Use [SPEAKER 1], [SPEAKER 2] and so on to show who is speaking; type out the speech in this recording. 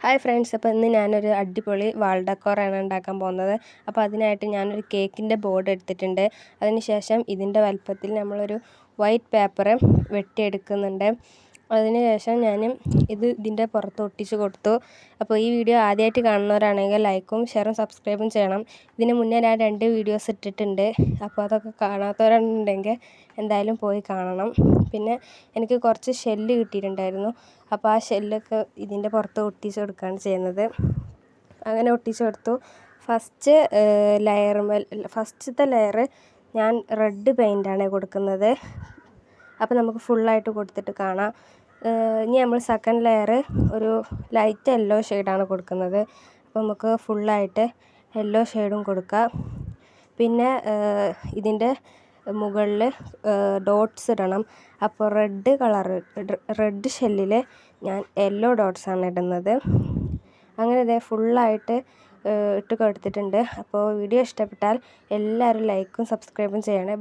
[SPEAKER 1] Hi friends, അപ്പോൾ ഇന്ന് ഞാനൊരു അടിപൊളി വാൾ ഡെക്കോറാണ് ഉണ്ടാക്കാൻ പോകുന്നത്. അപ്പോൾ അതിനായിട്ട് ഞാനൊരു കേക്കിൻ്റെ ബോർഡ് എടുത്തിട്ടുണ്ട്. അതിനുശേഷം ഇതിൻ്റെ വലുപ്പത്തിൽ നമ്മളൊരു വൈറ്റ് പേപ്പർ വെട്ടിയെടുക്കുന്നുണ്ട്. അതിനുശേഷം ഞാൻ ഇതിൻ്റെ പുറത്ത് ഒട്ടിച്ച് കൊടുത്തു. അപ്പോൾ ഈ വീഡിയോ ആദ്യമായിട്ട് കാണുന്നവരാണെങ്കിൽ ലൈക്കും ഷെയറും സബ്സ്ക്രൈബും ചെയ്യണം. ഇതിന് മുന്നേ ഞാൻ 2 വീഡിയോസ് ഇട്ടിട്ടുണ്ട്. അപ്പോൾ അതൊക്കെ കാണാത്തവരുണ്ടെങ്കിൽ എന്തായാലും പോയി കാണണം. പിന്നെ എനിക്ക് കുറച്ച് ഷെല്ല് കിട്ടിയിട്ടുണ്ടായിരുന്നു. അപ്പോൾ ആ ഷെല്ലൊക്കെ ഇതിൻ്റെ പുറത്ത് ഒട്ടിച്ച് കൊടുക്കുകയാണ് ചെയ്യുന്നത്. അങ്ങനെ ഒട്ടിച്ച് കൊടുത്തു. ഫസ്റ്റത്തെ ലെയർ ഞാൻ റെഡ് പെയിൻ്റാണ് കൊടുക്കുന്നത്. അപ്പോൾ നമുക്ക് ഫുള്ളായിട്ട് കൊടുത്തിട്ട് കാണാം. ഇനി നമ്മൾ സെക്കൻഡ് ലെയർ ഒരു ലൈറ്റ് യെല്ലോ ഷെയ്ഡാണ് കൊടുക്കുന്നത്. അപ്പോൾ നമുക്ക് ഫുള്ളായിട്ട് യെല്ലോ ഷെയ്ഡും കൊടുക്കാം. പിന്നെ ഇതിൻ്റെ മുകളിൽ ഡോട്ട്സ് ഇടണം. അപ്പോൾ റെഡ് ഷെല്ലിൽ ഞാൻ യെല്ലോ ഡോട്ട്സാണ് ഇടുന്നത്. അങ്ങനെ ഇതേ ഫുള്ളായിട്ട് ഇട്ട് കൊടുത്തിട്ടുണ്ട്. അപ്പോൾ വീഡിയോ ഇഷ്ടപ്പെട്ടാൽ എല്ലാവരും ലൈക്കും സബ്സ്ക്രൈബും ചെയ്യണേ.